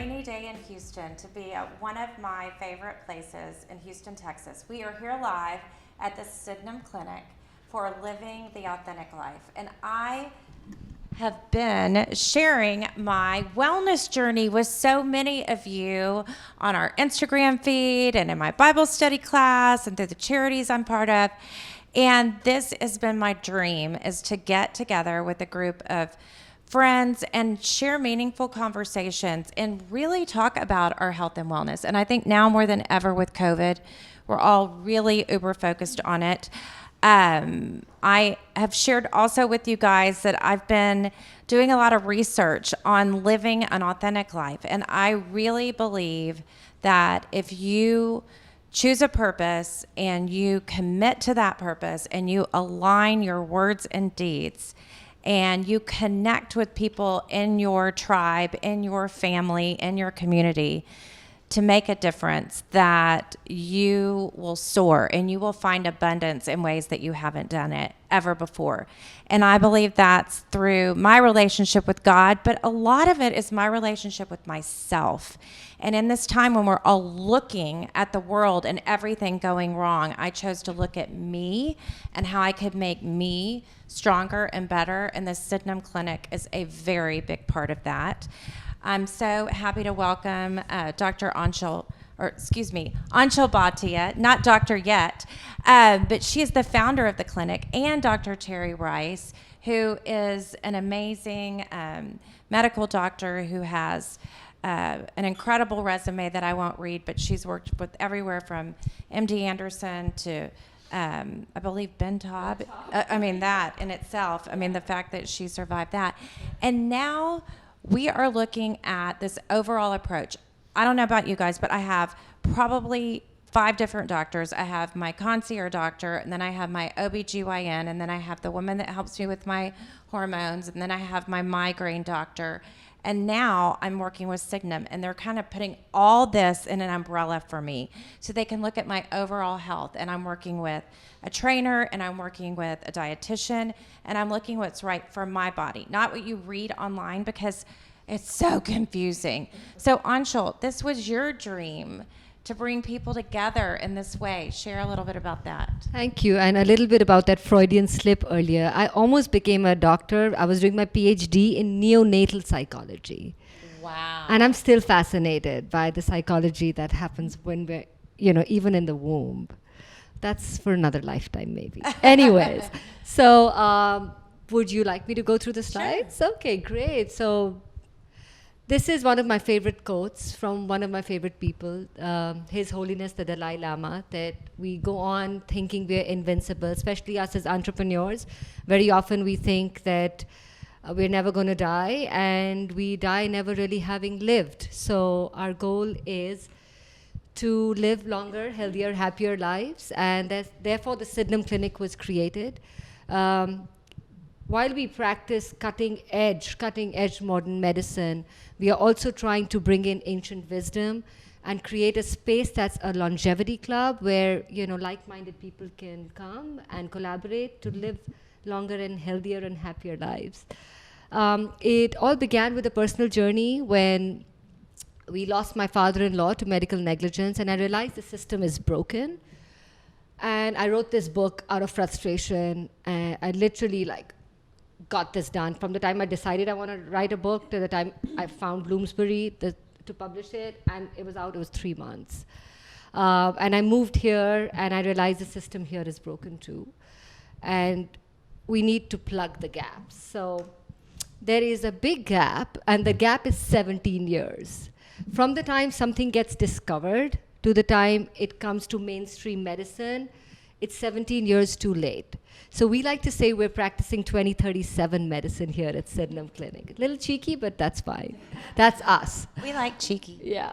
rainy day in Houston to be at one of my favorite places in Houston, Texas. We are here live at the Sydenham Clinic for Living the Authentic Life. And I have been sharing my wellness journey with so many of you on our Instagram feed and in my Bible study class and through the charities I'm part of. And this has been my dream, is to get together with a group of friends and share meaningful conversations and really talk about our health and wellness. And I think now more than ever with COVID, we're all really uber focused on it. I have shared also with you guys that I've been doing a lot of research on living an authentic life. And I really believe that if you choose a purpose and you commit to that purpose and you align your words and deeds and you connect with people in your tribe, in your family, in your community to make a difference, that you will soar and you will find abundance in ways that you haven't done it ever before. And I believe that's through my relationship with God, but a lot of it is my relationship with myself. And in this time when we're all looking at the world and everything going wrong, I chose to look at me and how I could make me stronger and better. And the Sydenham Clinic is a very big part of that. I'm so happy to welcome Dr. Anshul Bhatia, not doctor yet, but she is the founder of the clinic, and Dr. Terry Rice, who is an amazing medical doctor who has an incredible resume that I won't read, but she's worked with everywhere from MD Anderson to I believe Ben Taub. That in itself, the fact that she survived that. And now we are looking at this overall approach. I don't know about you guys, but I have probably 5 different doctors. I have my concierge doctor, and then I have my OBGYN, and then I have the woman that helps me with my hormones, and then I have my migraine doctor. And now I'm working with Sydenham, and they're kind of putting all this in an umbrella for me so they can look at my overall health. And I'm working with a trainer, and I'm working with a dietitian, and I'm looking what's right for my body, not what you read online, because it's so confusing. So Anshul, this was your dream, to bring people together in this way. Share a little bit about that. Thank you. And a little bit about that Freudian slip earlier. I almost became a doctor. I was doing my PhD in neonatal psychology. Wow. And I'm still fascinated by the psychology that happens when we're, even in the womb. That's for another lifetime, maybe. Anyways, so would you like me to go through the slides? Sure. Okay, great. So this is one of my favorite quotes from one of my favorite people, His Holiness the Dalai Lama, that we go on thinking we're invincible, especially us as entrepreneurs. Very often we think that we're never going to die, and we die never really having lived. So our goal is to live longer, healthier, happier lives, and therefore the Sydenham Clinic was created. While we practice cutting edge modern medicine, we are also trying to bring in ancient wisdom and create a space that's a longevity club where, like-minded people can come and collaborate to live longer and healthier and happier lives. It all began with a personal journey when we lost my father-in-law to medical negligence, and I realized the system is broken. And I wrote this book out of frustration. I literally got this done. From the time I decided I want to write a book to the time I found Bloomsbury to publish it, and it was 3 months. And I moved here, and I realized the system here is broken too. And we need to plug the gaps. So there is a big gap, and the gap is 17 years. From the time something gets discovered to the time it comes to mainstream medicine, it's 17 years too late. So we like to say we're practicing 2037 medicine here at Sydenham Clinic. A little cheeky, but that's fine. That's us. We like cheeky. Yeah.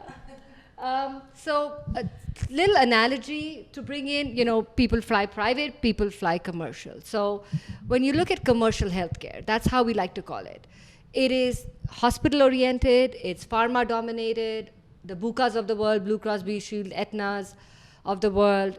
So a little analogy to bring in, people fly private, people fly commercial. So when you look at commercial healthcare, that's how we like to call it. It is hospital-oriented, it's pharma-dominated. The Bucas of the world, Blue Cross Blue Shield, Aetnas of the world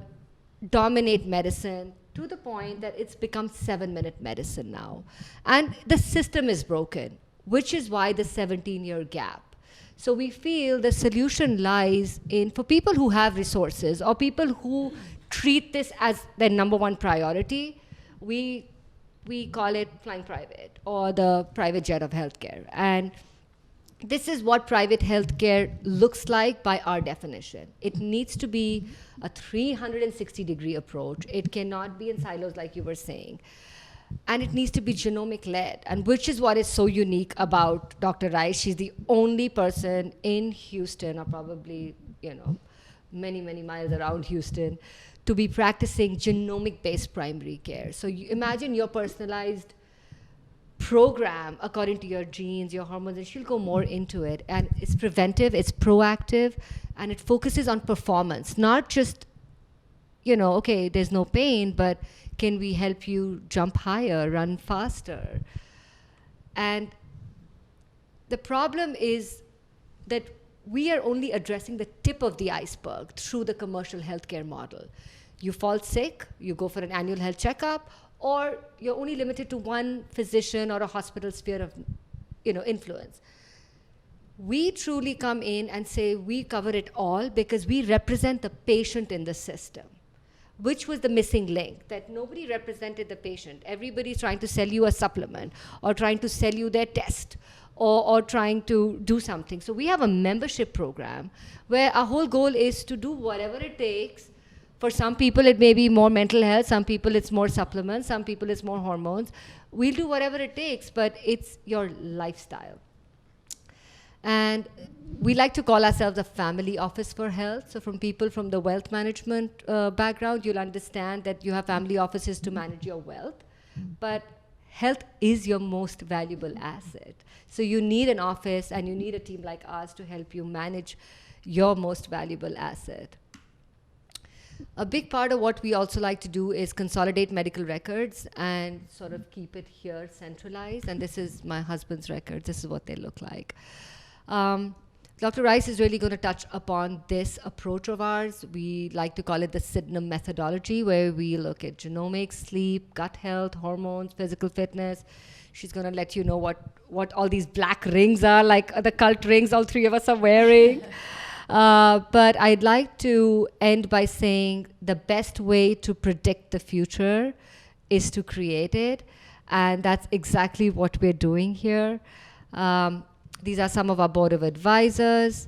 dominate medicine to the point that it's become 7-minute medicine now. And the system is broken, which is why the 17-year gap. So we feel the solution lies in, for people who have resources or people who treat this as their number one priority, we call it flying private or the private jet of healthcare. And this is what private healthcare looks like by our definition. It needs to be a 360-degree approach. It cannot be in silos like you were saying. And it needs to be genomic-led, and which is what is so unique about Dr. Rice. She's the only person in Houston, or probably, many, many miles around Houston, to be practicing genomic-based primary care. So you imagine your personalized program according to your genes, your hormones, and she'll go more into it. And it's preventive, it's proactive, and it focuses on performance, not just, okay, there's no pain, but can we help you jump higher, run faster? And the problem is that we are only addressing the tip of the iceberg through the commercial healthcare model. You fall sick, you go for an annual health checkup, or you're only limited to one physician or a hospital sphere of influence. We truly come in and say we cover it all because we represent the patient in the system, which was the missing link, that nobody represented the patient. Everybody's trying to sell you a supplement or trying to sell you their test or trying to do something. So we have a membership program where our whole goal is to do whatever it takes. For some people, it may be more mental health. Some people, it's more supplements. Some people, it's more hormones. We'll do whatever it takes, but it's your lifestyle. And we like to call ourselves a family office for health. So from people from the wealth management background, you'll understand that you have family offices to manage your wealth. But health is your most valuable asset. So you need an office and you need a team like us to help you manage your most valuable asset. A big part of what we also like to do is consolidate medical records and sort of keep it here centralized. And this is my husband's records. This is what they look like. Dr. Rice is really going to touch upon this approach of ours. We like to call it the Sydenham methodology, where we look at genomics, sleep, gut health, hormones, physical fitness. She's going to let you know what all these black rings are, like the cult rings all three of us are wearing. But I'd like to end by saying the best way to predict the future is to create it. And that's exactly what we're doing here. These are some of our board of advisors.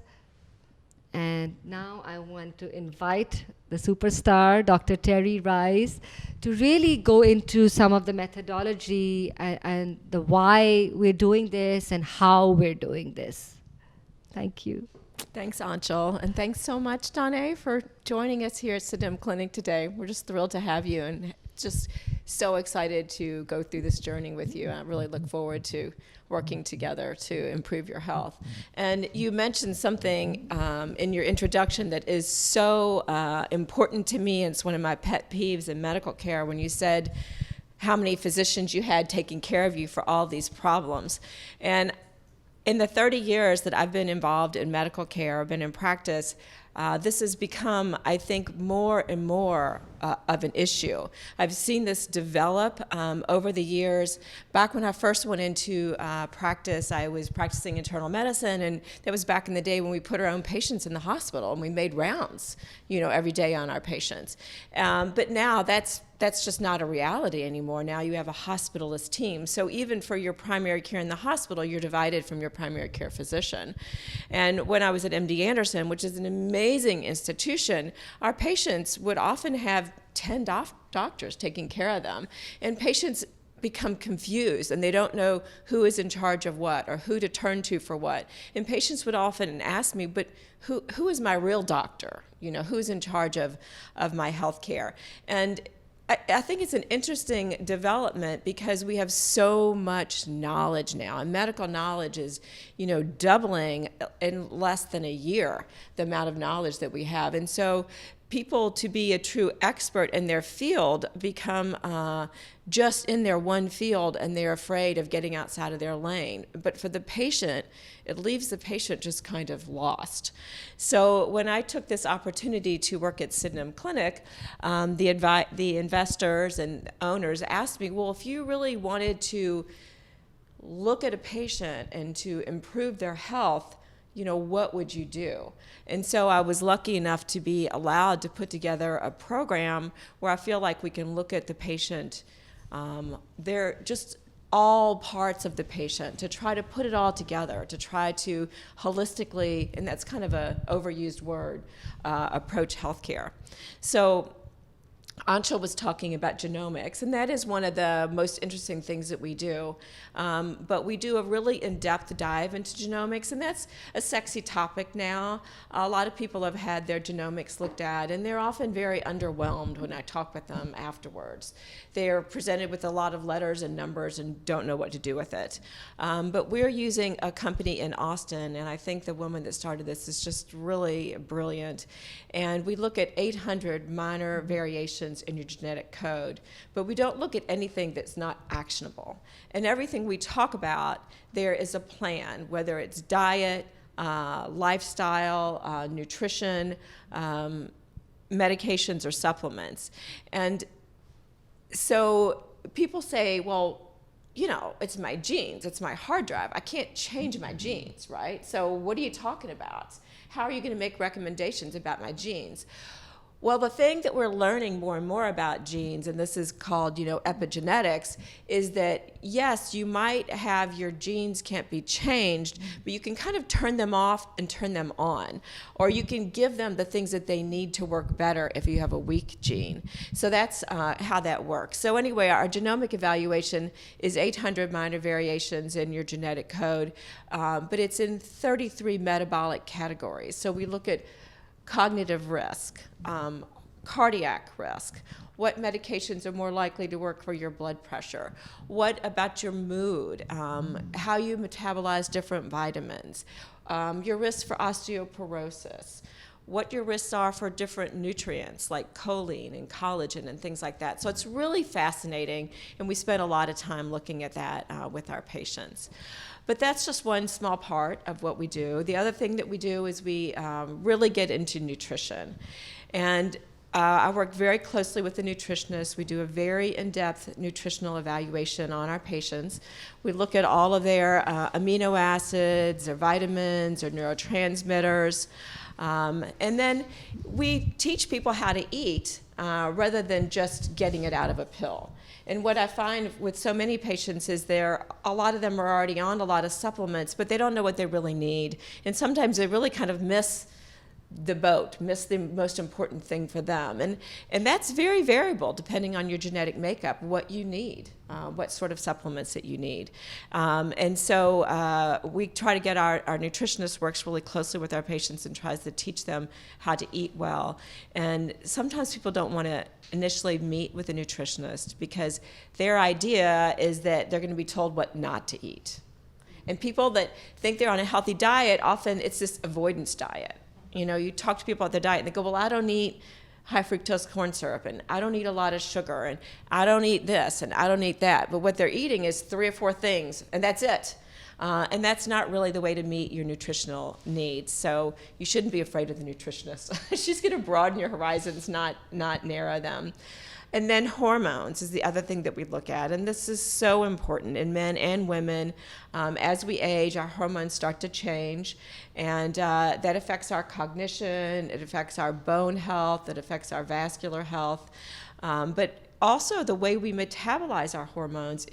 And now I want to invite the superstar, Dr. Terry Rice, to really go into some of the methodology and the why we're doing this and how we're doing this. Thank you. Thanks, Anshul. And thanks so much, Danae, for joining us here at Sydenham Clinic today. We're just thrilled to have you and just so excited to go through this journey with you. I really look forward to working together to improve your health. And you mentioned something in your introduction that is so important to me, and it's one of my pet peeves in medical care, when you said how many physicians you had taking care of you for all these problems. And in the 30 years that I've been involved in medical care, I've been in practice, this has become, I think, more and more of an issue. I've seen this develop over the years. Back when I first went into practice, I was practicing internal medicine, and that was back in the day when we put our own patients in the hospital and we made rounds, every day on our patients. But now that's just not a reality anymore. Now you have a hospitalist team. So even for your primary care in the hospital, you're divided from your primary care physician. And when I was at MD Anderson, which is an amazing institution, our patients would often have 10 doctors taking care of them. And patients become confused and they don't know who is in charge of what or who to turn to for what. And patients would often ask me, but who is my real doctor? Who's in charge of my health care? And I think it's an interesting development because we have so much knowledge now, and medical knowledge is, doubling in less than a year, the amount of knowledge that we have. And so people, to be a true expert in their field, become just in their one field, and they're afraid of getting outside of their lane. But for the patient, it leaves the patient just kind of lost. So when I took this opportunity to work at Sydenham Clinic, the investors and owners asked me, well, if you really wanted to look at a patient and to improve their health, what would you do? And so I was lucky enough to be allowed to put together a program where I feel like we can look at the patient, they're just all parts of the patient, to try to put it all together, to try to holistically, and that's kind of an overused word, approach healthcare. So Anshul was talking about genomics, and that is one of the most interesting things that we do. But we do a really in-depth dive into genomics, and that's a sexy topic now. A lot of people have had their genomics looked at, and they're often very underwhelmed when I talk with them afterwards. They're presented with a lot of letters and numbers and don't know what to do with it. But we're using a company in Austin, and I think the woman that started this is just really brilliant. And we look at 800 minor variations in your genetic code, but we don't look at anything that's not actionable. And everything we talk about, there is a plan, whether it's diet, lifestyle, nutrition, medications, or supplements. And so people say, well, it's my genes, it's my hard drive. I can't change my genes, right? So what are you talking about? How are you going to make recommendations about my genes? Well, the thing that we're learning more and more about genes, and this is called, epigenetics, is that yes, you might have your genes can't be changed, but you can kind of turn them off and turn them on, or you can give them the things that they need to work better if you have a weak gene. So that's how that works. So anyway, our genomic evaluation is 800 minor variations in your genetic code, but it's in 33 metabolic categories. So we look at cognitive risk, cardiac risk, what medications are more likely to work for your blood pressure, what about your mood, how you metabolize different vitamins, your risk for osteoporosis, what your risks are for different nutrients like choline and collagen and things like that. So it's really fascinating, and we spend a lot of time looking at that with our patients. But that's just one small part of what we do. The other thing that we do is we really get into nutrition. And I work very closely with the nutritionist. We do a very in-depth nutritional evaluation on our patients. We look at all of their amino acids, their vitamins, their neurotransmitters. And then we teach people how to eat rather than just getting it out of a pill. And what I find with so many patients is a lot of them are already on a lot of supplements, but they don't know what they really need. And sometimes they really kind of miss the boat, miss the most important thing for them. And that's very variable depending on your genetic makeup, what you need, what sort of supplements that you need. And so we try to get our nutritionist works really closely with our patients and tries to teach them how to eat well. And sometimes people don't want to initially meet with a nutritionist because their idea is that they're going to be told what not to eat. And people that think they're on a healthy diet, often it's this avoidance diet. You talk to people about their diet, and they go, well, I don't eat high fructose corn syrup, and I don't eat a lot of sugar, and I don't eat this, and I don't eat that. But what they're eating is 3 or 4 things, and that's it. And that's not really the way to meet your nutritional needs. So you shouldn't be afraid of the nutritionist. She's going to broaden your horizons, not narrow them. And then hormones is the other thing that we look at. And this is so important in men and women. As we age, our hormones start to change. And that affects our cognition. It affects our bone health. It affects our vascular health. But also the way we metabolize our hormones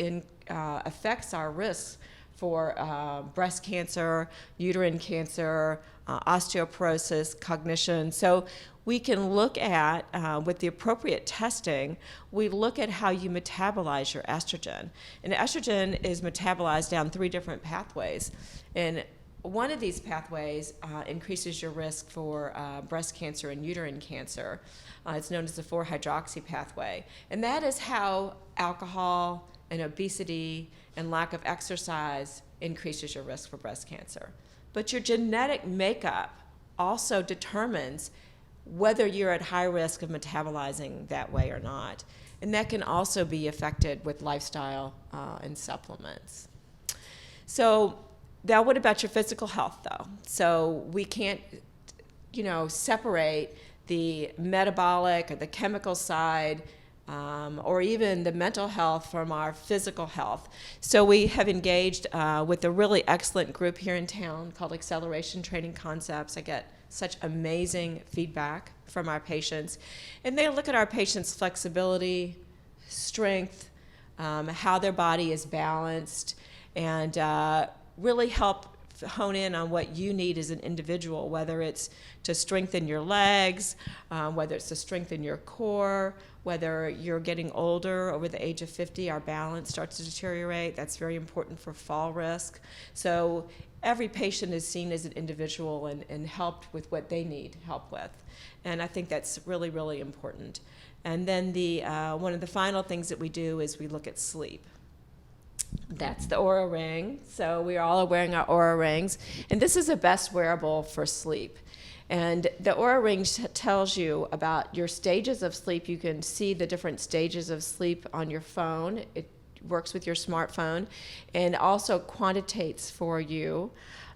affects our risks for breast cancer, uterine cancer, osteoporosis, cognition. So we can look at, with the appropriate testing, we look at how you metabolize your estrogen. And estrogen is metabolized down 3 different pathways. And one of these pathways increases your risk for breast cancer and uterine cancer. It's known as the 4-hydroxy pathway. And that is how alcohol and obesity and lack of exercise increases your risk for breast cancer. But your genetic makeup also determines whether you're at high risk of metabolizing that way or not. And that can also be affected with lifestyle and supplements. So now what about your physical health, though? So we can't, separate the metabolic or the chemical side or even the mental health from our physical health. So we have engaged with a really excellent group here in town called Acceleration Training Concepts. I get such amazing feedback from our patients. And they look at our patients' flexibility, strength, how their body is balanced, and really help hone in on what you need as an individual, whether it's to strengthen your legs, whether it's to strengthen your core, whether you're getting older, over the age of 50, our balance starts to deteriorate. That's very important for fall risk. So every patient is seen as an individual and helped with what they need help with. And I think that's really, really important. And then one of the final things that we do is we look at sleep. That's the Oura Ring. So we all are wearing our Oura Rings. And this is the best wearable for sleep. And the Oura Ring tells you about your stages of sleep. You can see the different stages of sleep on your phone. It works with your smartphone, and also quantitates for you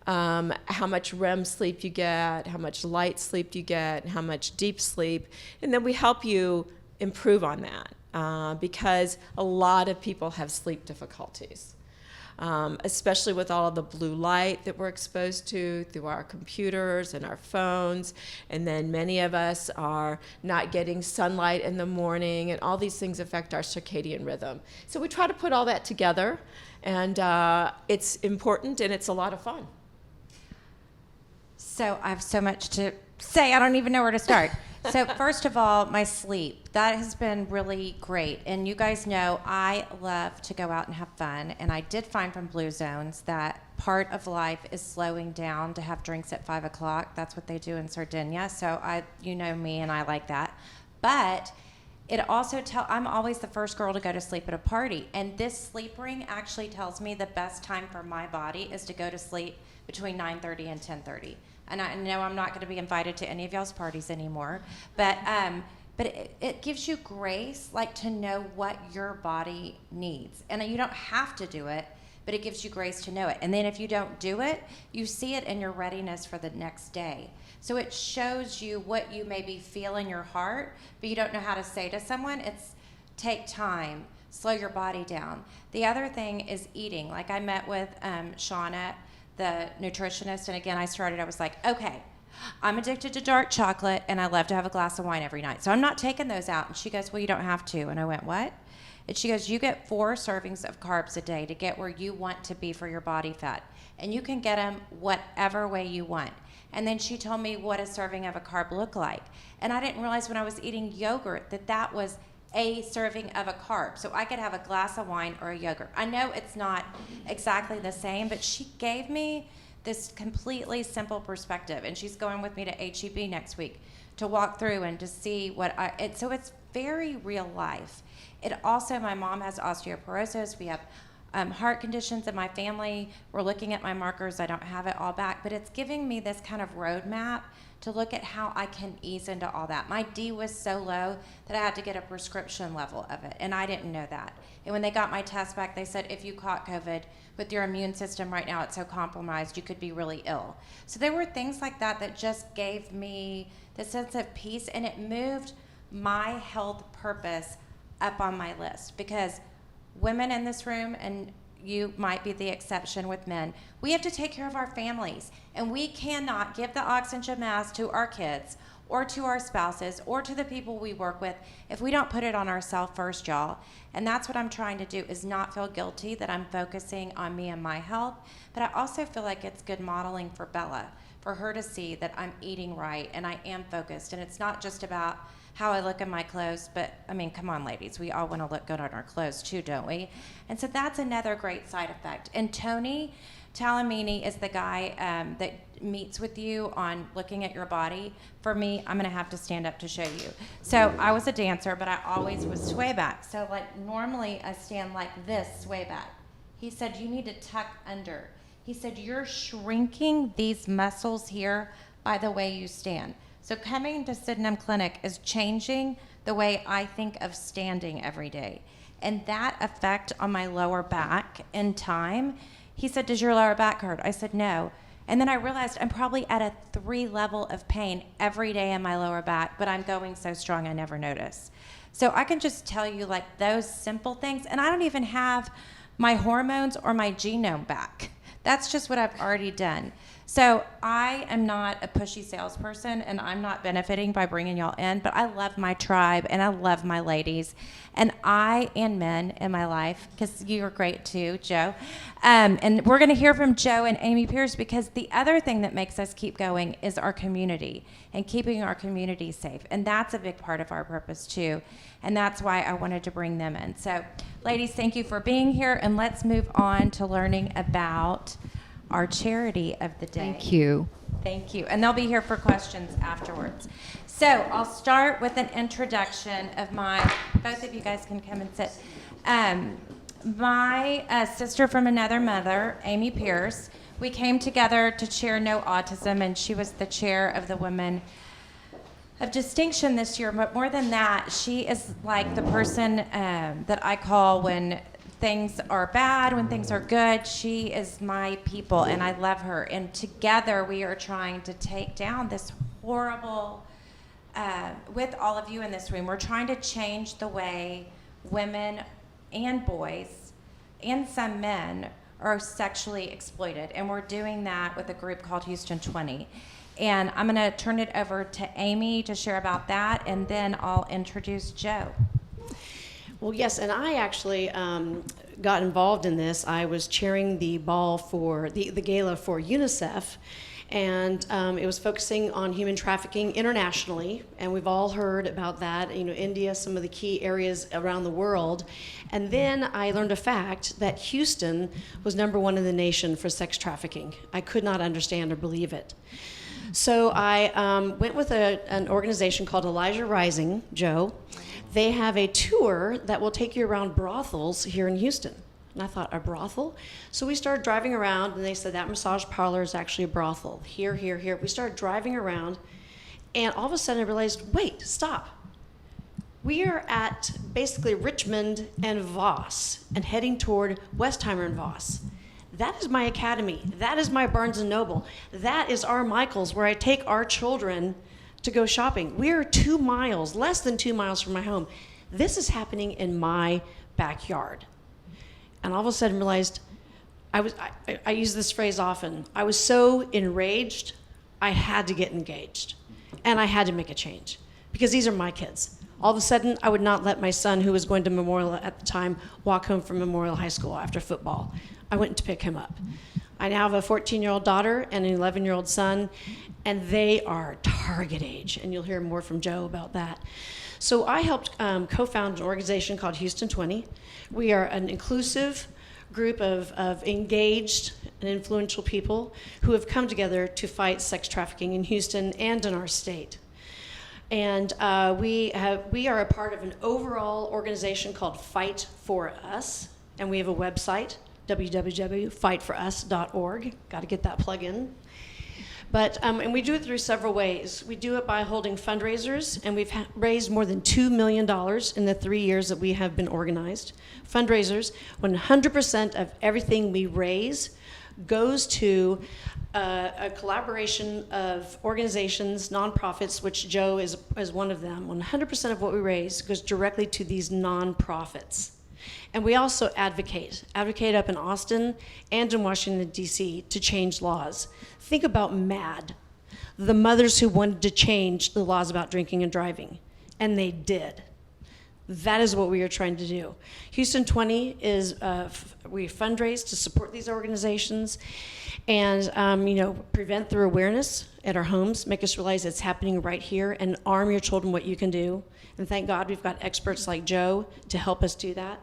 how much REM sleep you get, how much light sleep you get, how much deep sleep. And then we help you improve on that. Because a lot of people have sleep difficulties, especially with all of the blue light that we're exposed to through our computers and our phones. And then many of us are not getting sunlight in the morning, and all these things affect our circadian rhythm. So we try to put all that together, and it's important, and it's a lot of fun. So I have so much to say, I don't even know where to start. So first of all, my sleep, that has been really great. And you guys know I love to go out and have fun. And I did find from Blue Zones that part of life is slowing down to have drinks at 5 o'clock. That's what they do in Sardinia. So you know me, and I like that. But it also I'm always the first girl to go to sleep at a party. And this sleep ring actually tells me the best time for my body is to go to sleep between 9:30 and 10:30. And I know I'm not going to be invited to any of y'all's parties anymore, but it gives you grace, like, to know what your body needs. And you don't have to do it, but it gives you grace to know it. And then if you don't do it, you see it in your readiness for the next day. So it shows you what you maybe feel in your heart, but you don't know how to say to someone. It's take time, slow your body down. The other thing is eating. Like, I met with Shauna, the nutritionist, and again, I was like, okay, I'm addicted to dark chocolate, and I love to have a glass of wine every night, so I'm not taking those out. And she goes, well, you don't have to. And I went, what? And she goes, you get 4 servings of carbs a day to get where you want to be for your body fat, and you can get them whatever way you want. And then she told me what a serving of a carb looked like, and I didn't realize when I was eating yogurt that was a serving of a carb. So I could have a glass of wine or a yogurt. I know it's not exactly the same, but she gave me this completely simple perspective, and she's going with me to HEB next week to walk through and to see so it's very real life. It also, my mom has osteoporosis. We have heart conditions in my family. We're looking at my markers. I don't have it all back, but it's giving me this kind of roadmap to look at how I can ease into all that. My D was so low that I had to get a prescription level of it, and I didn't know that. And when they got my test back, they said, if you caught COVID, with your immune system right now, it's so compromised, you could be really ill. So there were things like that that just gave me the sense of peace, and it moved my health purpose up on my list, because women in this room, and you might be the exception with men, we have to take care of our families, and we cannot give the oxygen mask to our kids or to our spouses or to the people we work with if we don't put it on ourselves first, y'all. And that's what I'm trying to do, is not feel guilty that I'm focusing on me and my health, but I also feel like it's good modeling for Bella, for her to see that I'm eating right and I am focused. And it's not just about how I look in my clothes, but I mean, come on, ladies, we all want to look good on our clothes too, don't we? And so that's another great side effect. And Tony Talamini is the guy that meets with you on looking at your body. For me, I'm going to have to stand up to show you. So I was a dancer, but I always was sway back. So like normally I stand like this, sway back. He said, you need to tuck under. He said, you're shrinking these muscles here by the way you stand. So coming to Sydenham Clinic is changing the way I think of standing every day. And that effect on my lower back in time, he said, does your lower back hurt? I said, no. And then I realized I'm probably at a 3 level of pain every day in my lower back, but I'm going so strong I never notice. So I can just tell you like those simple things, and I don't even have my hormones or my genome back. That's just what I've already done. So I am not a pushy salesperson, and I'm not benefiting by bringing y'all in, but I love my tribe, and I love my ladies, and men in my life, because you're great too, Joe. And we're going to hear from Joe and Amy Pierce, because the other thing that makes us keep going is our community and keeping our community safe. And that's a big part of our purpose too. And that's why I wanted to bring them in. So ladies, thank you for being here, and let's move on to learning about our charity of the day. Thank you. Thank you. And they'll be here for questions afterwards. So I'll start with an introduction of both of you guys can come and sit. My sister from another mother, Amy Pierce, we came together to chair No Autism, and she was the chair of the Women of Distinction this year. But more than that, she is like the person that I call when things are bad, when things are good. She is my people, and I love her. And together we are trying to take down this horrible, with all of you in this room, we're trying to change the way women and boys and some men are sexually exploited. And we're doing that with a group called Houston 20. And I'm gonna turn it over to Amy to share about that, and then I'll introduce Joe. Well, yes, and I actually got involved in this. I was chairing the ball for the gala for UNICEF, and it was focusing on human trafficking internationally, and we've all heard about that, India, some of the key areas around the world. And then I learned a fact that Houston was #1 in the nation for sex trafficking. I could not understand or believe it. So I went with an organization called Elijah Rising, Joe. They have a tour that will take you around brothels here in Houston. And I thought, a brothel? So we started driving around, and they said that massage parlor is actually a brothel. Here, here, here. We started driving around, and all of a sudden I realized, wait, stop. We are at basically Richmond and Voss, and heading toward Westheimer and Voss. That is my academy. That is my Barnes & Noble. That is our Michael's, where I take our children to go shopping. We are 2 miles, less than 2 miles from my home. This is happening in my backyard. And all of a sudden realized, I use this phrase often, I was so enraged, I had to get engaged. And I had to make a change, because these are my kids. All of a sudden, I would not let my son, who was going to Memorial at the time, walk home from Memorial High School after football. I went to pick him up. I now have a 14-year-old daughter and an 11-year-old son, and they are target age, and you'll hear more from Joe about that. So I helped co-found an organization called Houston 20. We are an inclusive group of engaged and influential people who have come together to fight sex trafficking in Houston and in our state. And we are a part of an overall organization called Fight for Us, and we have a website, www.fightforus.org. Got to get that plug in. But, and we do it through several ways. We do it by holding fundraisers, and we've raised more than $2 million in the 3 years that we have been organized. Fundraisers, 100% of everything we raise goes to a collaboration of organizations, nonprofits, which Joe is one of them. 100% of what we raise goes directly to these nonprofits. And we also advocate up in Austin and in Washington, D.C. to change laws. Think about MAD, the mothers who wanted to change the laws about drinking and driving, and they did. That is what we are trying to do. Houston 20 is, we fundraise to support these organizations and, prevent through awareness at our homes, make us realize it's happening right here, and arm your children what you can do. And thank God we've got experts like Joe to help us do that.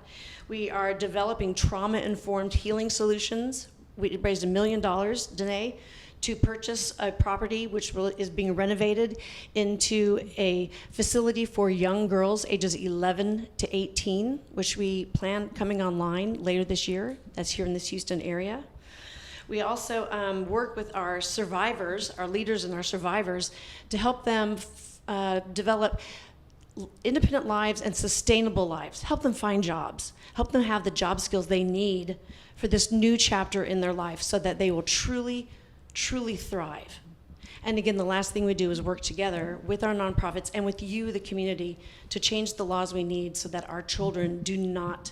We are developing trauma-informed healing solutions. We raised $1 million, Danae, to purchase a property which is being renovated into a facility for young girls ages 11 to 18, which we plan coming online later this year. That's here in this Houston area. We also work with our survivors, our leaders and our survivors, to help them develop independent lives and sustainable lives, help them find jobs, help them have the job skills they need for this new chapter in their life so that they will truly thrive. And again, the last thing we do is work together with our nonprofits and with you, the community, to change the laws we need so that our children do not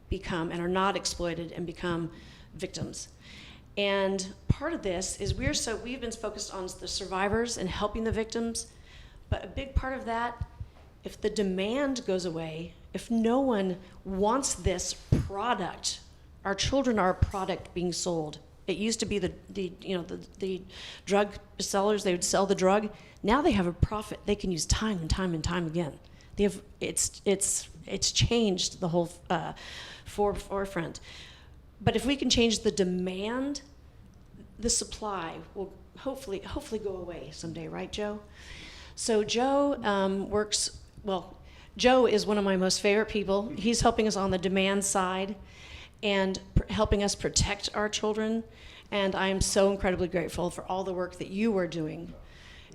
become and are not exploited and become victims. And part of this is we've been focused on the survivors and helping the victims, but a big part of that, if the demand goes away, if no one wants this product, our children are a product being sold. It used to be the drug sellers, they would sell the drug. Now they have a profit they can use time and time and time again. It's changed the whole forefront. But if we can change the demand, the supply will hopefully go away someday, right, Joe? So Joe Joe is one of my most favorite people. He's helping us on the demand side and helping us protect our children. And I am so incredibly grateful for all the work that you are doing.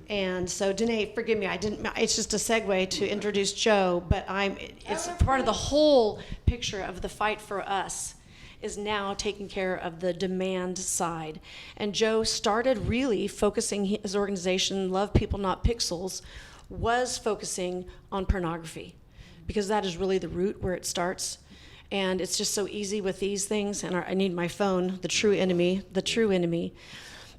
And so, Danae, forgive me, it's just a segue to introduce Joe, but it's part of the whole picture of the fight for us is now taking care of the demand side. And Joe started really focusing his organization, Love People Not Pixels, was focusing on pornography, because that is really the root where it starts. And it's just so easy with these things, and I need my phone, the true enemy.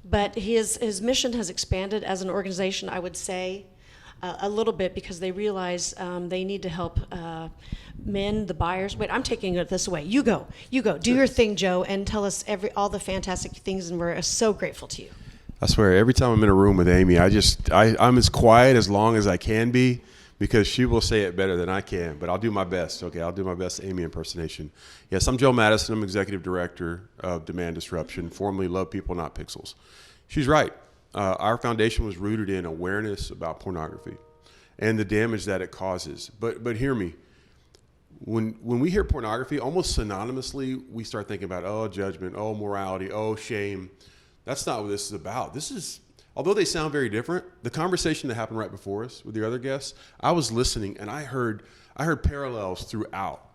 But his mission has expanded as an organization, I would say, a little bit, because they realize they need to help men, the buyers. Wait, I'm taking it this way. You go, do your thing, Joe, and tell us all the fantastic things, and we're so grateful to you. I swear, every time I'm in a room with Amy, I'm as quiet as long as I can be, because she will say it better than I can, but I'll do my best. Okay, I'll do my best Amy impersonation. Yes, I'm Joe Madison. I'm Executive Director of Demand Disruption, formerly Love People Not Pixels. She's right. Our foundation was rooted in awareness about pornography and the damage that it causes. But hear me. When we hear pornography, almost synonymously, we start thinking about, oh, judgment, oh, morality, oh, shame. That's not what this is about. This is, although they sound very different, the conversation that happened right before us with your other guests, I was listening and I heard parallels throughout.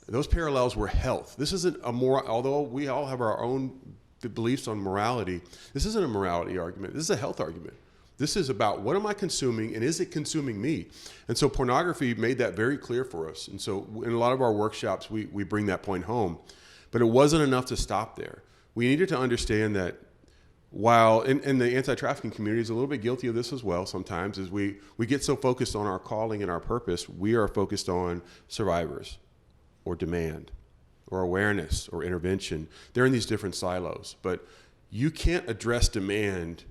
Those parallels were health. This isn't a moral, although we all have our own beliefs on morality, this isn't a morality argument. This is a health argument. This is about what am I consuming and is it consuming me? And so pornography made that very clear for us. And so in a lot of our workshops, we bring that point home. But it wasn't enough to stop there. We needed to understand that while in the anti-trafficking community is a little bit guilty of this as well sometimes, is we get so focused on our calling and our purpose, we are focused on survivors or demand or awareness or intervention. They're in these different silos, but you can't address demand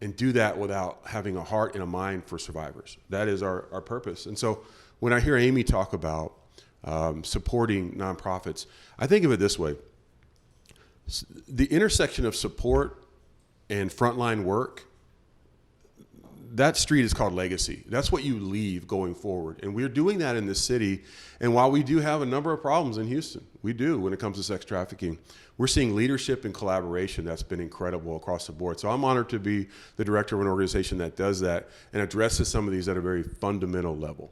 and do that without having a heart and a mind for survivors. That is our purpose. And so when I hear Amy talk about supporting nonprofits, I think of it this way. The intersection of support and frontline work, that street is called legacy. That's what you leave going forward. And we're doing that in this city. And while we do have a number of problems in Houston, we do when it comes to sex trafficking, we're seeing leadership and collaboration that's been incredible across the board. So I'm honored to be the director of an organization that does that and addresses some of these at a very fundamental level.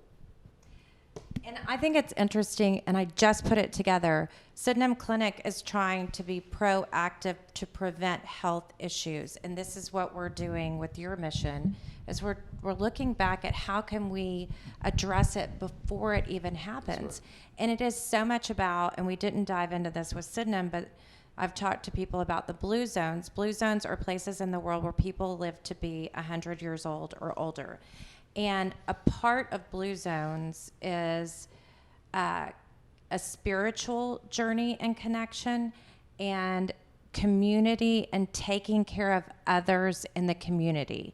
And I think it's interesting, and I just put it together. Sydenham Clinic is trying to be proactive to prevent health issues, and this is what we're doing with your mission. Is we're looking back at how can we address it before it even happens. Right. And it is so much about, and we didn't dive into this with Sydenham, but I've talked to people about the blue zones. Blue zones are places in the world where people live to be 100 years old or older. And a part of blue zones is a spiritual journey and connection and community and taking care of others in the community.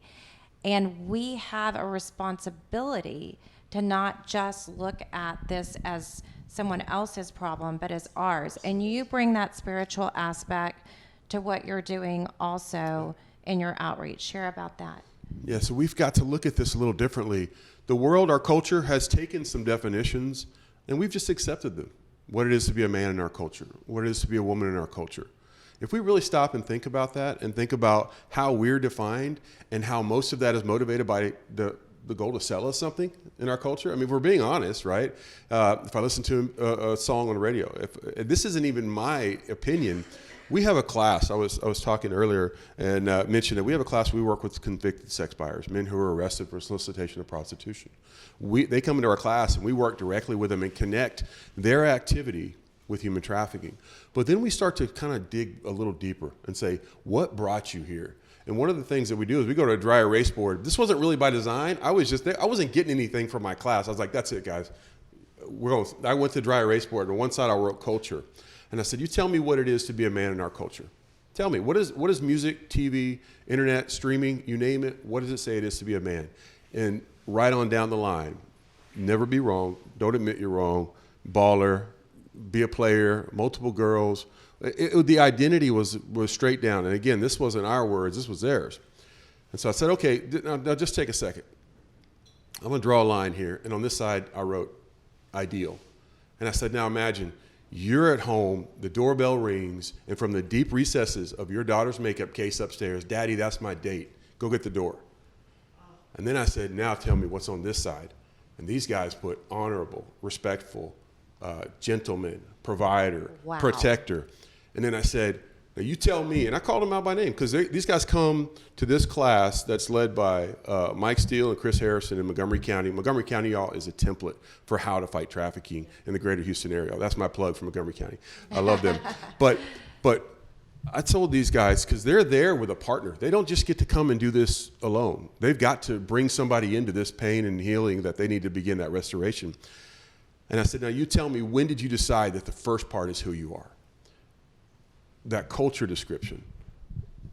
And we have a responsibility to not just look at this as someone else's problem, but as ours. And you bring that spiritual aspect to what you're doing also in your outreach. Share about that. Yeah, so we've got to look at this a little differently. The world, our culture, has taken some definitions, and we've just accepted them. What it is to be a man in our culture, what it is to be a woman in our culture. If we really stop and think about that and think about how we're defined and how most of that is motivated by the goal to sell us something in our culture. I mean, if we're being honest, right? If I listen to a song on the radio, if this isn't even my opinion, We have a class. I was talking earlier and mentioned that we have a class. We work with convicted sex buyers, men who are arrested for solicitation of prostitution. They come into our class and we work directly with them and connect their activity with human trafficking. But then we start to kind of dig a little deeper and say, what brought you here? And one of the things that we do is we go to a dry erase board. This wasn't really by design. I was just there. I wasn't getting anything from my class. I was like, that's it, guys. I went to dry erase board, and on one side I wrote culture. And I said, you tell me what it is to be a man in our culture. Tell me, what is music, TV, internet, streaming, you name it, what does it say it is to be a man? And right on down the line, never be wrong, don't admit you're wrong, baller, be a player, multiple girls. The identity was straight down. And again, this wasn't our words, this was theirs. And so I said, okay, now just take a second. I'm gonna draw a line here. And on this side, I wrote ideal. And I said, now imagine, you're at home, the doorbell rings, and from the deep recesses of your daughter's makeup case upstairs, Daddy, that's my date. Go get the door. And then I said, now tell me what's on this side. And these guys put honorable, respectful, gentleman, provider, Wow. protector. And then I said, now you tell me, and I called them out by name, because these guys come to this class that's led by Mike Steele and Chris Harrison in Montgomery County. Montgomery County, y'all, is a template for how to fight trafficking in the greater Houston area. That's my plug for Montgomery County. I love them. But I told these guys, because they're there with a partner. They don't just get to come and do this alone. They've got to bring somebody into this pain and healing that they need to begin that restoration. And I said, now you tell me, when did you decide that the first part is who you are? That culture description.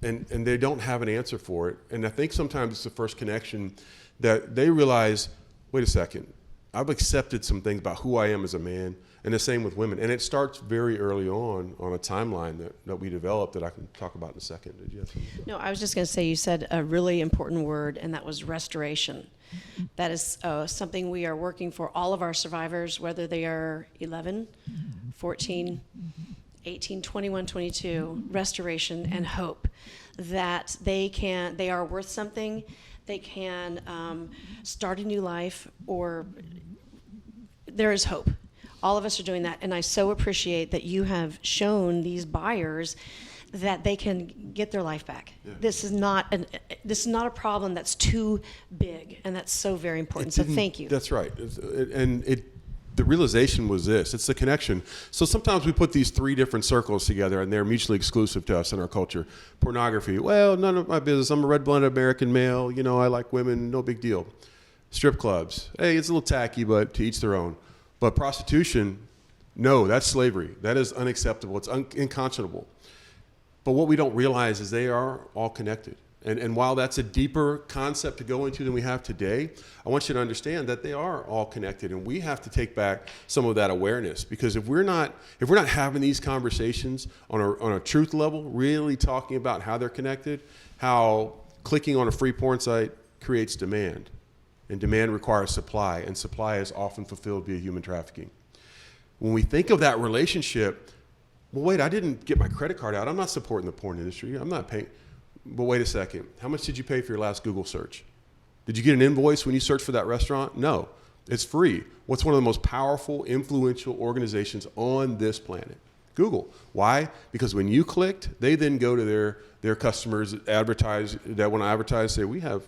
And they don't have an answer for it. And I think sometimes it's the first connection that they realize, wait a second, I've accepted some things about who I am as a man, and the same with women. And it starts very early on a timeline that we developed that I can talk about in a second. Did you have something? No, I was just going to say, you said a really important word, and that was restoration. That is something we are working for all of our survivors, whether they are 11, 14, 18, 21, 22, restoration and hope that they are worth something, they can start a new life, or there is hope. All of us are doing that, and I so appreciate that you have shown these buyers that they can get their life back. Yeah. This is not a problem that's too big, and that's so very important. So thank you. That's right. The realization was this, it's the connection. So sometimes we put these three different circles together and they're mutually exclusive to us in our culture. Pornography, well, none of my business. I'm a red-blooded American male. You know, I like women, no big deal. Strip clubs, hey, it's a little tacky, but to each their own. But prostitution, no, that's slavery. That is unacceptable. It's unconscionable. But what we don't realize is they are all connected. And while that's a deeper concept to go into than we have today, I want you to understand that they are all connected, and we have to take back some of that awareness. Because if we're not having these conversations on a truth level, really talking about how they're connected, how clicking on a free porn site creates demand, and demand requires supply, and supply is often fulfilled via human trafficking. When we think of that relationship, well, wait, I didn't get my credit card out. I'm not supporting the porn industry. I'm not paying. But wait a second, how much did you pay for your last Google search? Did you get an invoice when you searched for that restaurant? No, it's free. What's one of the most powerful, influential organizations on this planet? Google. Why? Because when you clicked, they then go to their customers that want to advertise, say, we have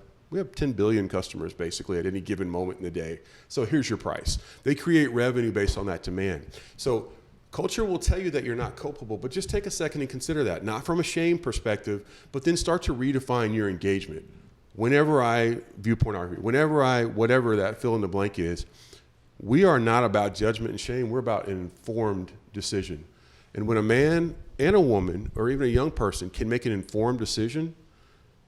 10 billion customers basically at any given moment in the day. So here's your price. They create revenue based on that demand. So culture will tell you that you're not culpable, but just take a second and consider that, not from a shame perspective, but then start to redefine your engagement. Whenever I view pornography, whatever that fill in the blank is, we are not about judgment and shame, we're about an informed decision. And when a man and a woman, or even a young person, can make an informed decision,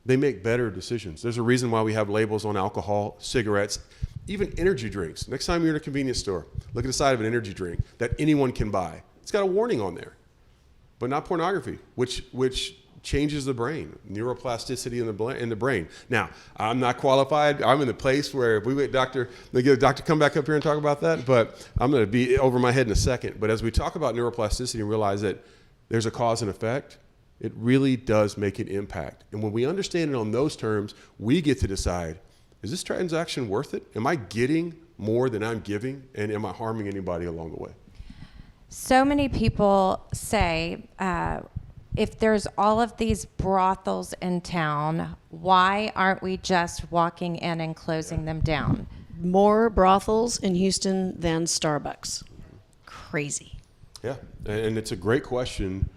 they make better decisions. There's a reason why we have labels on alcohol, cigarettes, even energy drinks. Next time you're in a convenience store, look at the side of an energy drink that anyone can buy. It's got a warning on there, but not pornography, which changes the brain, neuroplasticity in the brain. Now, I'm not qualified. I'm in the place where if we get a doctor come back up here and talk about that, but I'm going to be over my head in a second. But as we talk about neuroplasticity and realize that there's a cause and effect, it really does make an impact. And when we understand it on those terms, we get to decide, is this transaction worth it? Am I getting more than I'm giving? And am I harming anybody along the way? So many people say, if there's all of these brothels in town, why aren't we just walking in and closing them down? More brothels in Houston than Starbucks. Crazy. Yeah, and it's a great question,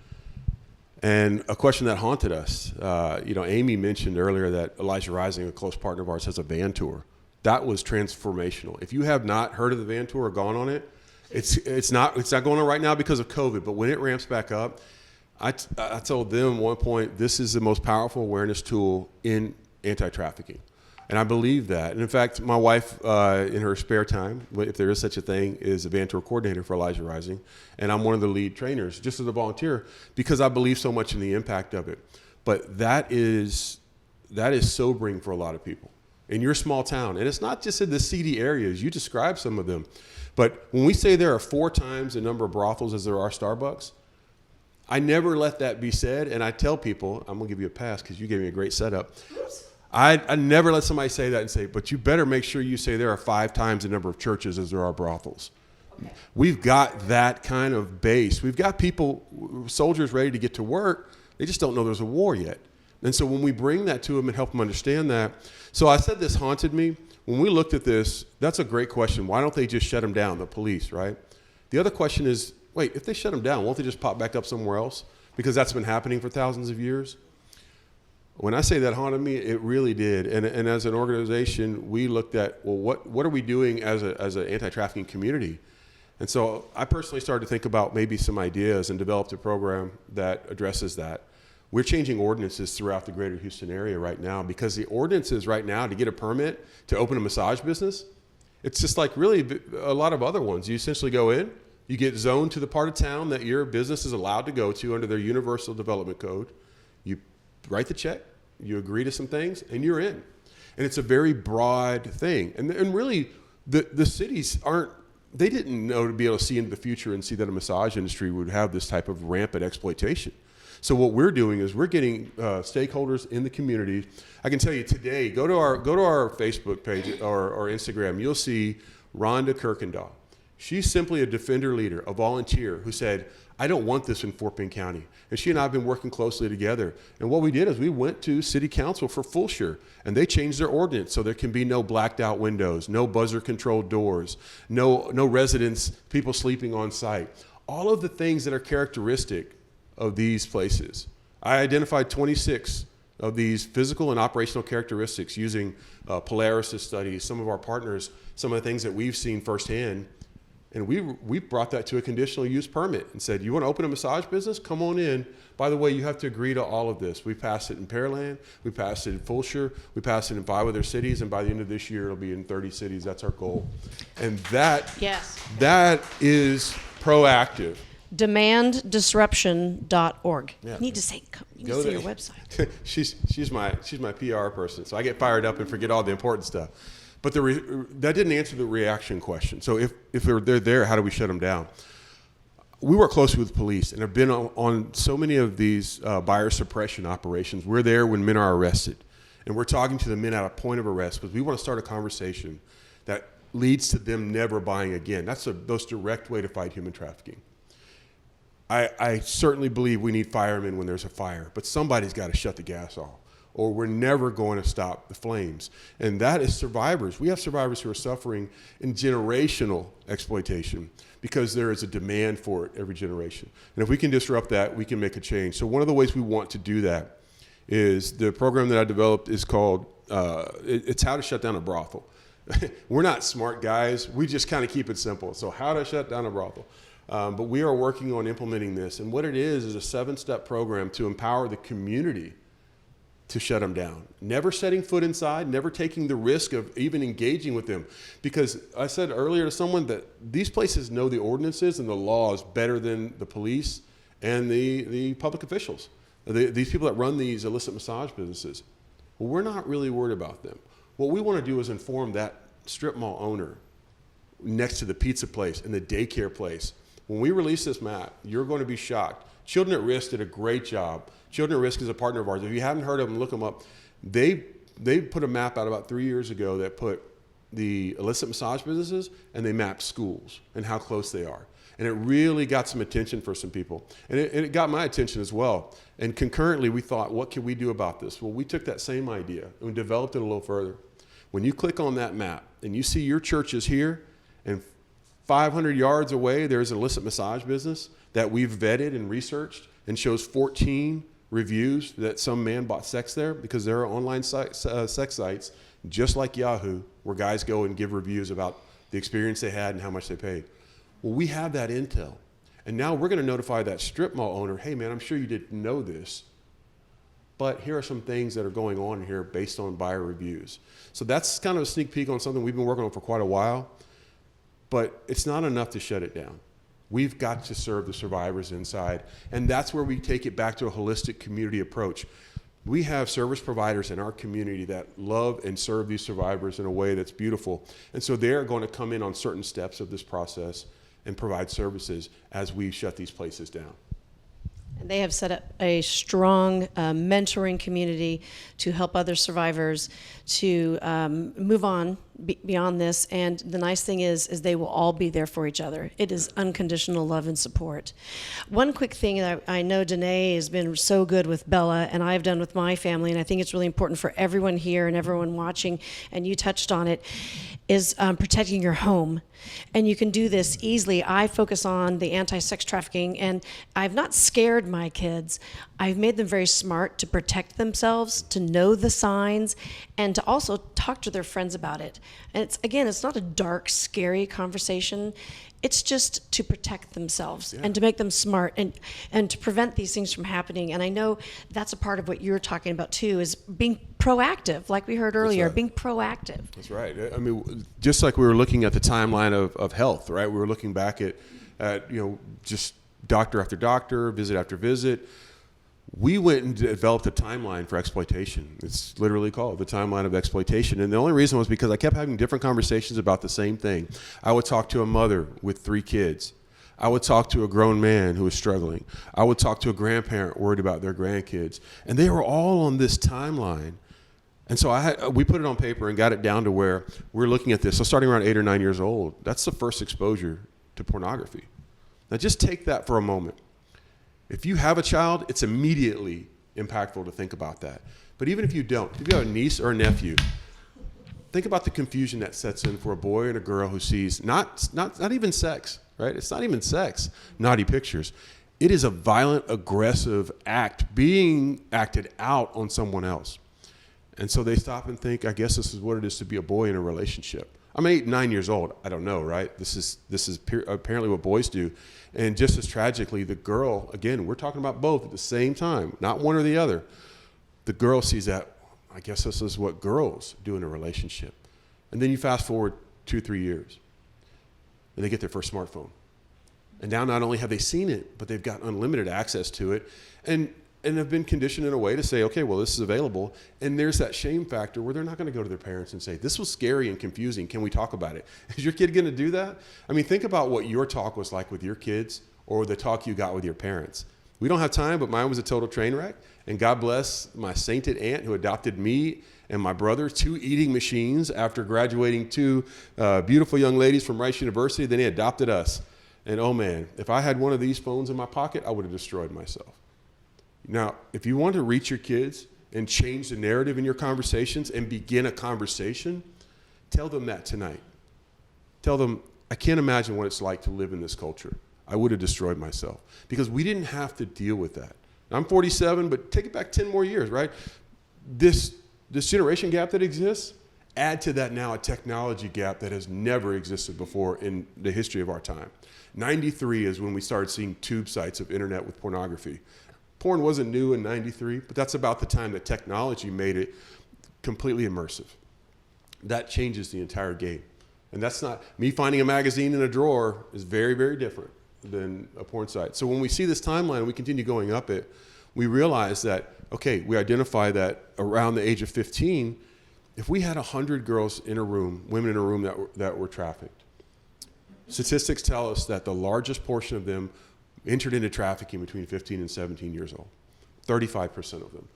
and a question that haunted us. Amy mentioned earlier that Elijah Rising, a close partner of ours, has a van tour. That was transformational. If you have not heard of the van tour or gone on it, it's not going on right now because of COVID. But when it ramps back up, I told them at one point, this is the most powerful awareness tool in anti-trafficking. And I believe that. And in fact, my wife, in her spare time, if there is such a thing, is a van tour coordinator for Elijah Rising. And I'm one of the lead trainers, just as a volunteer, because I believe so much in the impact of it. But that is sobering for a lot of people in your small town. And it's not just in the seedy areas. You described some of them. But when we say there are 4 times the number of brothels as there are Starbucks, I never let that be said. And I tell people, I'm going to give you a pass because you gave me a great setup. I never let somebody say that and say, but you better make sure you say there are 5 times the number of churches as there are brothels. Okay. We've got that kind of base. We've got people, soldiers ready to get to work. They just don't know there's a war yet. And so when we bring that to them and help them understand that. So I said this haunted me. When we looked at this, that's a great question. Why don't they just shut them down, the police, right? The other question is, wait, if they shut them down, won't they just pop back up somewhere else? Because that's been happening for thousands of years. When I say that haunted me, it really did. And as an organization, we looked at, well, what are we doing as an anti-trafficking community? And so I personally started to think about maybe some ideas and developed a program that addresses that. We're changing ordinances throughout the greater Houston area right now because the ordinances right now to get a permit to open a massage business, it's just like really a lot of other ones. You essentially go in, you get zoned to the part of town that your business is allowed to go to under their universal development code. You write the check, you agree to some things, and you're in. And it's a very broad thing. And really, the cities they didn't know to be able to see into the future and see that a massage industry would have this type of rampant exploitation. So what we're doing is we're getting stakeholders in the community. I can tell you today, go to our Facebook page or Instagram, you'll see Rhonda Kirkendall. She's simply a defender leader, a volunteer who said, I don't want this in Fort Bend County. And she and I have been working closely together. And what we did is we went to City Council for Fulshire, and they changed their ordinance so there can be no blacked out windows, no buzzer controlled doors, no residents, people sleeping on site. All of the things that are characteristic of these places. I identified 26 of these physical and operational characteristics using Polaris' studies, some of our partners, some of the things that we've seen firsthand. And we brought that to a conditional use permit and said, you want to open a massage business? Come on in. By the way, you have to agree to all of this. We passed it in Pearland. We passed it in Fulshire. We passed it in 5 other cities. And by the end of this year, it'll be in 30 cities. That's our goal. And that is proactive. Demanddisruption.org. Yeah. You need to say your website. she's my PR person. So I get fired up and forget all the important stuff. But that didn't answer the reaction question. So if they're there, how do we shut them down? We work closely with police and have been on so many of these buyer suppression operations. We're there when men are arrested. And we're talking to the men at a point of arrest because we want to start a conversation that leads to them never buying again. That's the most direct way to fight human trafficking. I certainly believe we need firemen when there's a fire, but somebody's got to shut the gas off, or we're never going to stop the flames. And that is survivors. We have survivors who are suffering in generational exploitation because there is a demand for it every generation. And if we can disrupt that, we can make a change. So one of the ways we want to do that is the program that I developed is called, it's How to Shut Down a Brothel. We're not smart guys. We just kind of keep it simple. So how to shut down a brothel. But we are working on implementing this. And what it is a 7-step program to empower the community to shut them down. Never setting foot inside, never taking the risk of even engaging with them. Because I said earlier to someone that these places know the ordinances and the laws better than the police and the public officials. These people that run these illicit massage businesses. Well, we're not really worried about them. What we want to do is inform that strip mall owner next to the pizza place and the daycare place. When we release this map, you're going to be shocked. Children at Risk did a great job. Children at Risk is a partner of ours. If you haven't heard of them, look them up. They put a map out about 3 years ago that put the illicit massage businesses, and they mapped schools and how close they are. And it really got some attention for some people. And it got my attention as well. And concurrently, we thought, what can we do about this? Well, we took that same idea and we developed it a little further. When you click on that map and you see your church is here, and 500 yards away, there's an illicit massage business that we've vetted and researched and shows 14 reviews that some man bought sex there, because there are online sex sites, just like Yahoo, where guys go and give reviews about the experience they had and how much they paid. Well, we have that intel. And now we're going to notify that strip mall owner, hey man, I'm sure you didn't know this, but here are some things that are going on here based on buyer reviews. So that's kind of a sneak peek on something we've been working on for quite a while, but it's not enough to shut it down. We've got to serve the survivors inside, and that's where we take it back to a holistic community approach. We have service providers in our community that love and serve these survivors in a way that's beautiful. And so they're going to come in on certain steps of this process and provide services as we shut these places down. And they have set up a strong mentoring community to help other survivors to move on beyond this. And the nice thing is they will all be there for each other. It is unconditional love and support. One quick thing that I know Danae has been so good with Bella, and I've done with my family, and I think it's really important for everyone here and everyone watching, and you touched on it, is protecting your home. And you can do this easily. I focus on the anti-sex trafficking, and I've not scared my kids. I've made them very smart to protect themselves, to know the signs, and to also talk to their friends about it. And it's not a dark, scary conversation. It's just to protect themselves and to make them smart and to prevent these things from happening. And I know that's a part of what you're talking about too, is being proactive, like we heard earlier, being proactive. That's right. I mean, just like we were looking at the timeline of health, right? We were looking back at just doctor after doctor, visit after visit. We went and developed a timeline for exploitation. It's literally called the timeline of exploitation. And the only reason was because I kept having different conversations about the same thing. I would talk to a mother with 3 kids. I would talk to a grown man who was struggling. I would talk to a grandparent worried about their grandkids. And they were all on this timeline. And so we put it on paper and got it down to where we're looking at this. So starting around 8 or 9 years old, that's the first exposure to pornography. Now just take that for a moment. If you have a child, it's immediately impactful to think about that. But even if you don't, if you have a niece or a nephew, think about the confusion that sets in for a boy and a girl who sees not even sex, right? It's not even sex, naughty pictures. It is a violent, aggressive act being acted out on someone else. And so they stop and think, I guess this is what it is to be a boy in a relationship. I'm 8, 9 years old. I don't know, right? This is apparently what boys do. And just as tragically, the girl, again, we're talking about both at the same time, not one or the other. The girl sees that, I guess this is what girls do in a relationship. And then you fast forward 2, 3 years, and they get their first smartphone. And now not only have they seen it, but they've got unlimited access to it. And have been conditioned in a way to say, okay, well, this is available. And there's that shame factor where they're not going to go to their parents and say, this was scary and confusing. Can we talk about it? Is your kid going to do that? I mean, think about what your talk was like with your kids or the talk you got with your parents. We don't have time, but mine was a total train wreck. And God bless my sainted aunt who adopted me and my brother, 2 eating machines after graduating 2 beautiful young ladies from Rice University. Then he adopted us. And oh man, if I had one of these phones in my pocket, I would have destroyed myself. Now, if you want to reach your kids and change the narrative in your conversations and begin a conversation, tell them that tonight. Tell them, I can't imagine what it's like to live in this culture. I would have destroyed myself because we didn't have to deal with that. I'm 47, but take it back 10 more years, right? This generation gap that exists, add to that now a technology gap that has never existed before in the history of our time. 93 is when we started seeing tube sites of internet with pornography. Porn wasn't new in 93, but that's about the time that technology made it completely immersive. That changes the entire game. And that's not, me finding a magazine in a drawer is very, very different than a porn site. So when we see this timeline and we continue going up it, we realize that, okay, we identify that around the age of 15, if we had 100 girls in a room, women in a room that were trafficked, statistics tell us that the largest portion of them entered into trafficking between 15 and 17 years old, 35% of them.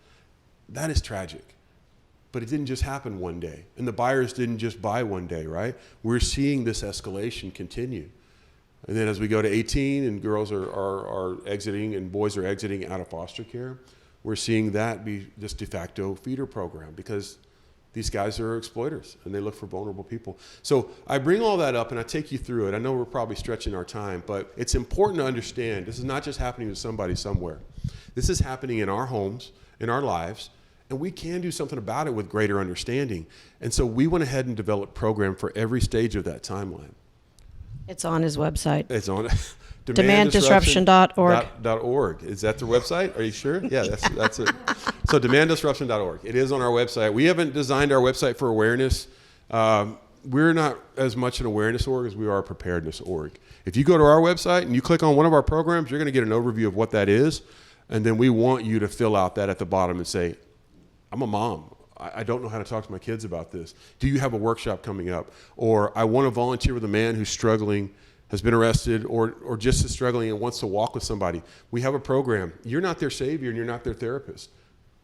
That is tragic. But it didn't just happen one day. And the buyers didn't just buy one day, right? We're seeing this escalation continue. And then as we go to 18 and girls are exiting and boys are exiting out of foster care, we're seeing that be this de facto feeder program because these guys are exploiters and they look for vulnerable people. So I bring all that up and I take you through it. I know we're probably stretching our time, but it's important to understand this is not just happening to somebody somewhere. This is happening in our homes, in our lives, and we can do something about it with greater understanding. And so we went ahead and developed a program for every stage of that timeline. It's on his website. It's on demanddisruption.org. Is that their website? Are you sure? Yeah, that's it. So demanddisruption.org. It is on our website. We haven't designed our website for awareness. We're not as much an awareness org as we are a preparedness org. If you go to our website and you click on one of our programs, you're going to get an overview of what that is. And then we want you to fill out that at the bottom and say, I'm a mom. I don't know how to talk to my kids about this. Do you have a workshop coming up? Or I want to volunteer with a man who's struggling, has been arrested, or just is struggling and wants to walk with somebody. We have a program. You're not their savior and you're not their therapist.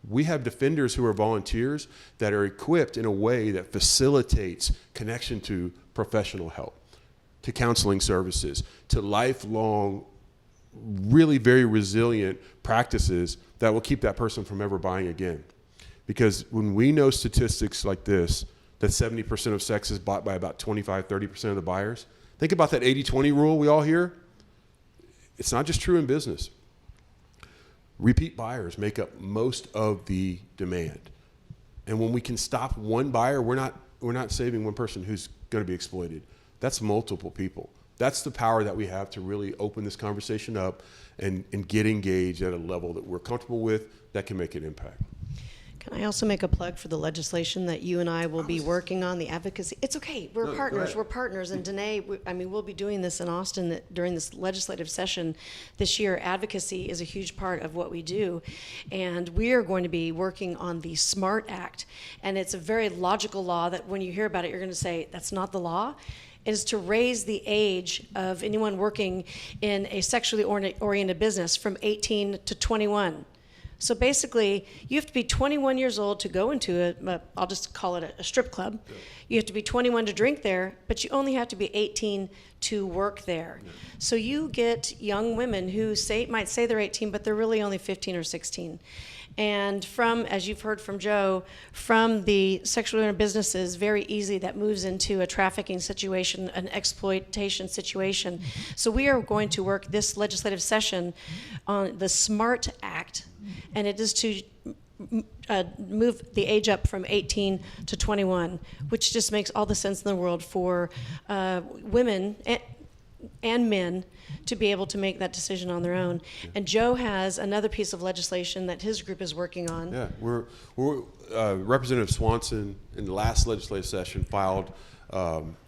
We have defenders who are volunteers that are equipped in a way that facilitates connection to professional help, to counseling services, to lifelong, really very resilient practices that will keep that person from ever buying again. Because when we know statistics like this, that 70% of sex is bought by about 25, 30% of the buyers, think about that 80-20 rule we all hear. It's not just true in business. Repeat buyers make up most of the demand. And when we can stop one buyer, we're not saving one person who's going to be exploited. That's multiple people. That's the power that we have to really open this conversation up and get engaged at a level that we're comfortable with that can make an impact. Can I also make a plug for the legislation that you and I will be working on, the advocacy? It's okay. We're partners. We're partners. And Danae, we'll be doing this in Austin during this legislative session this year. Advocacy is a huge part of what we do. And we are going to be working on the SMART Act. And it's a very logical law that when you hear about it, you're going to say, that's not the law. It is to raise the age of anyone working in a sexually oriented business from 18 to 21. So basically, you have to be 21 years old to go into I'll just call it a strip club. Yeah. You have to be 21 to drink there, but you only have to be 18 to work there. Yeah. So you get young women who might say they're 18, but they're really only 15 or 16. And from, as you've heard from Joe, from the sexual oriented businesses, very easy that moves into a trafficking situation, an exploitation situation. So we are going to work this legislative session on the SMART Act, and it is to move the age up from 18 to 21, which just makes all the sense in the world for women and men to be able to make that decision on their own. Yeah. And Joe has another piece of legislation that his group is working on. Yeah, we're Representative Swanson in the last legislative session filed,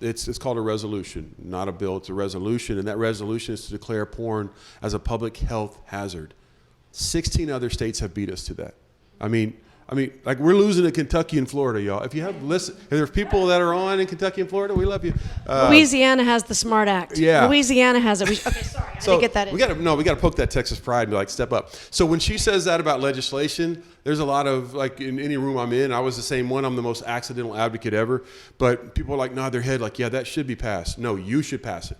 it's called a resolution, not a bill, it's a resolution, and that resolution is to declare porn as a public health hazard. 16 other states have beat us to that. I mean, like we're losing to Kentucky and Florida, y'all. If there's people that are on in Kentucky and Florida, we love you. Louisiana has the SMART Act. Yeah. Louisiana has it. Okay, sorry, I didn't get that in. We got to poke that Texas pride and be like, step up. So when she says that about legislation, there's a lot of, like in any room I'm in, I was the same one, I'm the most accidental advocate ever. But people are like, nod their head like, yeah, that should be passed. No, you should pass it.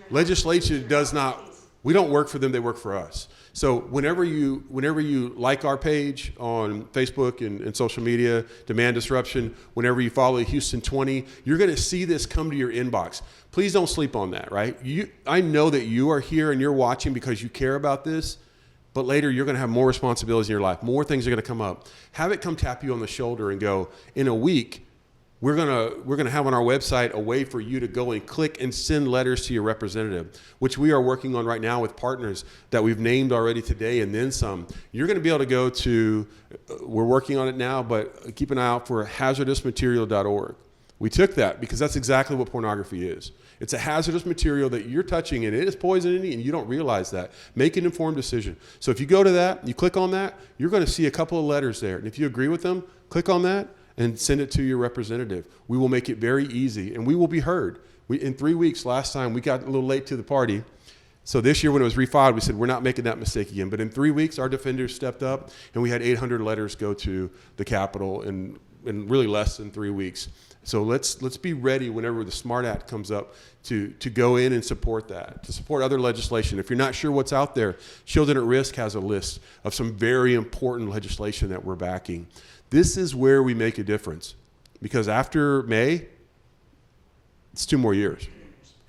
Legislation does not, we don't work for them, they work for us. So whenever you like our page on Facebook and social media, Demand Disruption, whenever you follow Houston 20, you're going to see this come to your inbox. Please don't sleep on that, right? I know that you are here and you're watching because you care about this, but later you're going to have more responsibilities in your life. More things are going to come up. Have it come tap you on the shoulder and go, in a week, we're gonna have on our website a way for you to go and click and send letters to your representative, which we are working on right now with partners that we've named already today and then some. You're gonna be able to go to, we're working on it now, but keep an eye out for hazardousmaterial.org. We took that because that's exactly what pornography is. It's a hazardous material that you're touching and it is poisoning and you don't realize that. Make an informed decision. So if you go to that, you click on that, you're gonna see a couple of letters there. And if you agree with them, click on that and send it to your representative. We will make it very easy and we will be heard. In 3 weeks, last time, we got a little late to the party. So this year when it was refiled, we said we're not making that mistake again. But in 3 weeks, our defenders stepped up, and we had 800 letters go to the Capitol in really less than 3 weeks. So let's be ready whenever the SMART Act comes up to go in and support that, to support other legislation. If you're not sure what's out there, Children at Risk has a list of some very important legislation that we're backing. This is where we make a difference, because after May, it's 2 more years.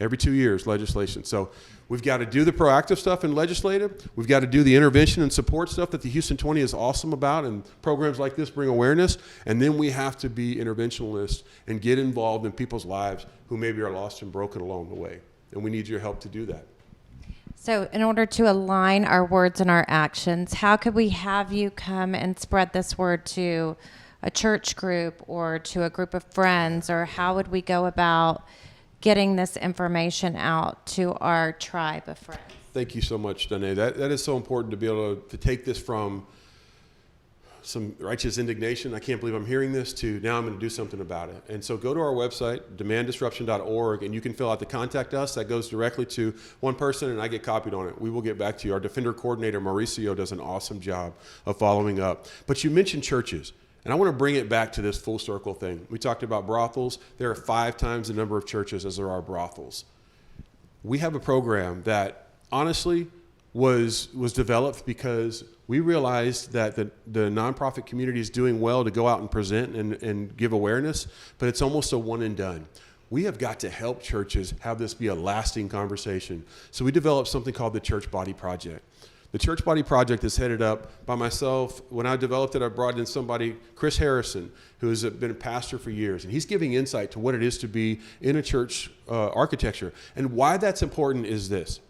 Every 2 years, legislation. So we've got to do the proactive stuff in legislative. We've got to do the intervention and support stuff that the Houston 20 is awesome about, and programs like this bring awareness. And then we have to be interventionalists and get involved in people's lives who maybe are lost and broken along the way. And we need your help to do that. So in order to align our words and our actions, how could we have you come and spread this word to a church group or to a group of friends, or how would we go about getting this information out to our tribe of friends? Thank you so much, Danae. That is so important to be able to take this from some righteous indignation, I can't believe I'm hearing this, to now I'm going to do something about it. And so go to our website, demanddisruption.org, and you can fill out the contact us. That goes directly to one person, and I get copied on it. We will get back to you. Our defender coordinator, Mauricio, does an awesome job of following up. But you mentioned churches. And I want to bring it back to this full circle thing. We talked about brothels. There are 5 times the number of churches as there are brothels. We have a program that honestly was developed because we realized that the nonprofit community is doing well to go out and present and give awareness, but it's almost a one and done. We have got to help churches have this be a lasting conversation. So we developed something called the Church Body Project. The Church Body Project is headed up by myself. When I developed it, I brought in somebody, Chris Harrison, who has been a pastor for years, and he's giving insight to what it is to be in a church architecture. And why that's important is this.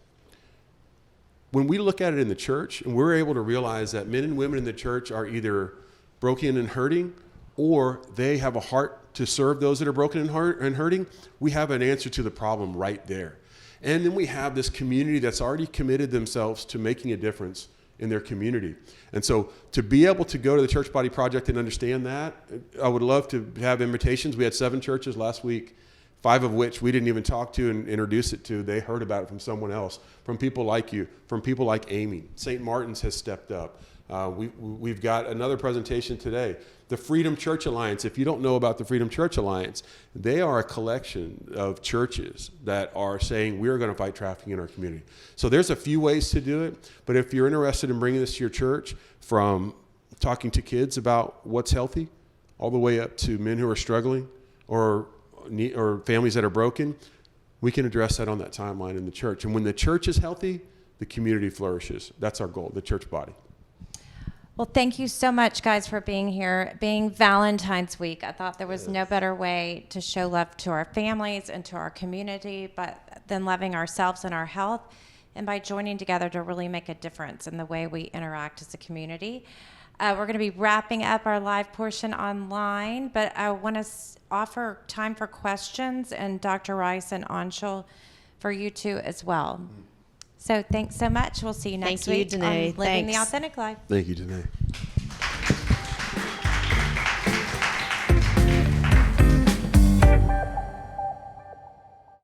When we look at it in the church, and we're able to realize that men and women in the church are either broken and hurting, or they have a heart to serve those that are broken and hurting, we have an answer to the problem right there. And then we have this community that's already committed themselves to making a difference in their community. And so to be able to go to the Church Body Project and understand that, I would love to have invitations. We had 7 churches last week, 5 of which we didn't even talk to and introduce it to. They heard about it from someone else, from people like you, from people like Amy. St. Martin's has stepped up. We've got another presentation today. The Freedom Church Alliance, if you don't know about the Freedom Church Alliance, they are a collection of churches that are saying we're going to fight trafficking in our community. So there's a few ways to do it, but if you're interested in bringing this to your church, from talking to kids about what's healthy, all the way up to men who are struggling or families that are broken, we can address that on that timeline in the church. And when the church is healthy, the community flourishes. That's our goal, the church body. Well, thank you so much, guys, for being here. Being Valentine's week, I thought there was no better way to show love to our families and to our community, but than loving ourselves and our health, and by joining together to really make a difference in the way we interact as a community. We're going to be wrapping up our live portion online, but I want to offer time for questions, and Dr. Rice and Anshul for you two as well. So thanks so much. We'll see you next week Danae. on Living the Thanks. Authentic Life. Thank you, Danae.